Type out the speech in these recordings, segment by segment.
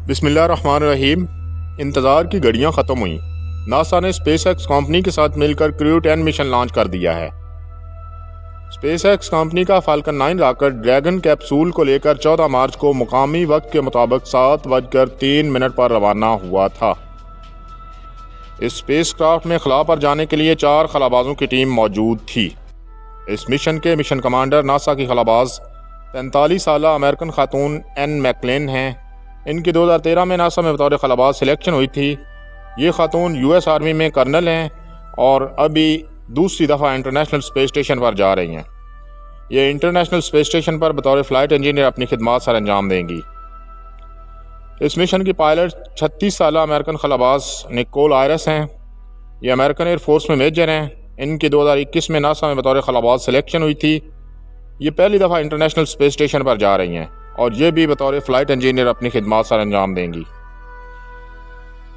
बिस्मिल्लाहिर्रहमानिर्रहीम। इंतज़ार की घड़ियां ख़त्म हुई। नासा ने स्पेसएक्स कंपनी के साथ मिलकर क्रू 10 मिशन लॉन्च कर दिया है। स्पेसएक्स कंपनी का फाल्कन 9 रॉकेट ड्रैगन कैप्सूल को लेकर 14 मार्च को मुकामी वक्त के मुताबिक 7:03 पर रवाना हुआ था। इस स्पेसक्राफ्ट में खला पर जाने के लिए 4 खलाबाजों की टीम मौजूद थी। इस मिशन के मिशन कमांडर नासा की खलाबाज 43 साल अमेरिकन खातून एन मैकलेन हैं। इनकी 2013 में नासा में बतौर खलाबाज सिलेक्शन हुई थी। ये खातून यूएस आर्मी में कर्नल हैं और अभी दूसरी दफ़ा इंटरनेशनल स्पेस स्टेशन पर जा रही हैं। ये इंटरनेशनल स्पेस स्टेशन पर बतौर फ्लाइट इंजीनियर अपनी खिदमात सर अंजाम देंगी। इस मिशन की पायलट 36 साल अमेरिकन खलाबाज निकोल आयरस हैं। ये अमेरिकन एयरफोर्स में मेजर हैं। इनकी 2021 में नासा में बतौर खलाबाज सिलेक्शन हुई थी। ये पहली दफ़ा इंटरनेशनल स्पेस स्टेशन पर जा रही हैं और ये भी बतौर फ्लाइट इंजीनियर अपनी खिदमात सर अंजाम देंगी।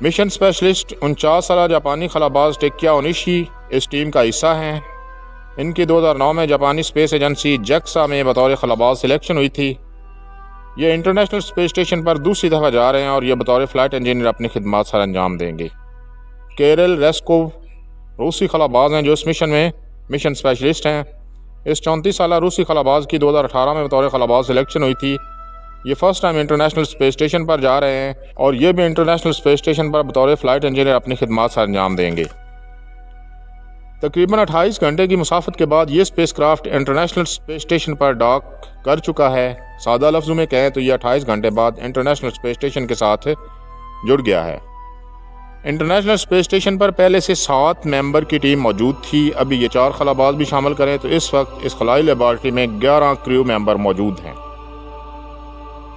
मिशन स्पेशलिस्ट 49 साल जापानी खलाबाज टेकिया ओनिशी इस टीम का हिस्सा हैं। इनकी 2009 में जापानी स्पेस एजेंसी जेक्सा में बतौर खलाबाज सिलेक्शन हुई थी। ये इंटरनेशनल स्पेस स्टेशन पर दूसरी दफ़ा जा रहे हैं और ये बतौर फ्लाइट इंजीनियर अपनी खिदमात सर अंजाम देंगे। केरल रेस्कोव रूसी खलाबाज हैं जो इस मिशन में मिशन स्पेशलिस्ट हैं। इस 34 साल रूसी खलाबाज की 2018 में बतौर खलाबाज सिलेक्शन हुई थी। ये first time international space station पर जा रहे हैं और ये भी इंटरनेशनल स्पेस स्टेशन पर बतौर फ्लाइट इंजीनियर अपनी खिदमात सर अंजाम देंगे। तकरीबन 28 घंटे की मुसाफत के बाद ये स्पेसक्राफ्ट इंटरनेशनल स्पेस स्टेशन पर डॉक कर चुका है। सादा लफ्ज़ों में कहें तो ये 28 घंटे बाद इंटरनेशनल स्पेस स्टेशन के साथ जुड़ गया है। इंटरनेशनल स्पेस स्टेशन पर पहले से 7 मेंबर की टीम मौजूद थी। अभी ये 4 खलाबाज भी शामिल करें तो इस वक्त इस खलाई लेबॉर्ट्री में 11 क्रू मेंबर मौजूद हैं।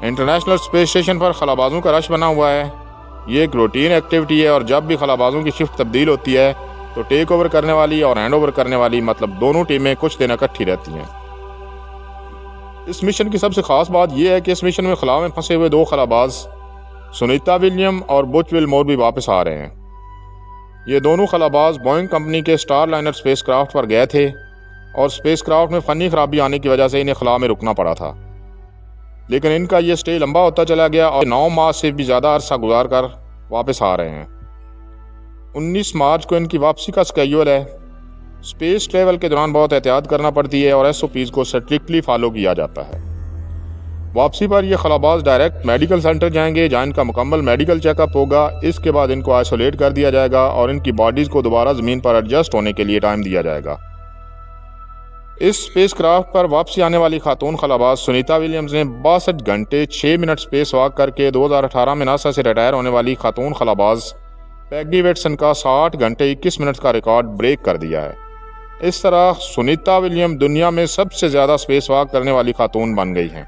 इंटरनेशनल स्पेस स्टेशन पर खलाबाजों का रश बना हुआ है। ये एक रूटीन एक्टिविटी है और जब भी खलाबाजों की शिफ्ट तब्दील होती है तो टेक ओवर करने वाली और हैंड ओवर करने वाली मतलब दोनों टीमें कुछ दिन इकट्ठी रहती हैं। इस मिशन की सबसे ख़ास बात यह है कि इस मिशन में खला में फंसे हुए 2 खलाबाज सुनीता विलियम और बुच विलमोर भी वापस आ रहे हैं। ये दोनों खलाबाज बोइंग कंपनी के स्टारलाइनर स्पेसक्राफ्ट पर गए थे और स्पेसक्राफ्ट में फ़नी खराबी आने की वजह से इन्हें खला में रुकना पड़ा था, लेकिन इनका ये स्टे लंबा होता चला गया और 9 माह से भी ज़्यादा अरसा गुजार कर वापस आ रहे हैं। 19 मार्च को इनकी वापसी का स्केड्यूल है। स्पेस ट्रेवल के दौरान बहुत एहतियात करना पड़ती है और SOPs को स्ट्रिक्टली फॉलो किया जाता है। वापसी पर ये खलाबाज डायरेक्ट मेडिकल सेंटर जाएंगे जहाँ इनका मुकम्मल मेडिकल चेकअप होगा। इसके बाद इनको आइसोलेट कर दिया जाएगा और इनकी बॉडीज़ को दोबारा ज़मीन पर एडजस्ट होने के लिए टाइम दिया जाएगा। इस स्पेसक्राफ्ट पर वापसी आने वाली खातून खलाबाज सुनीता विलियम्स ने 62 घंटे 6 मिनट स्पेस वॉक करके 2018 में नासा से रिटायर होने वाली खातून खलाबाज पैगी वेटसन का 60 घंटे 21 मिनट का रिकॉर्ड ब्रेक कर दिया है। इस तरह सुनीता विलियम दुनिया में सबसे ज़्यादा स्पेस वॉक करने वाली खातून बन गई हैं।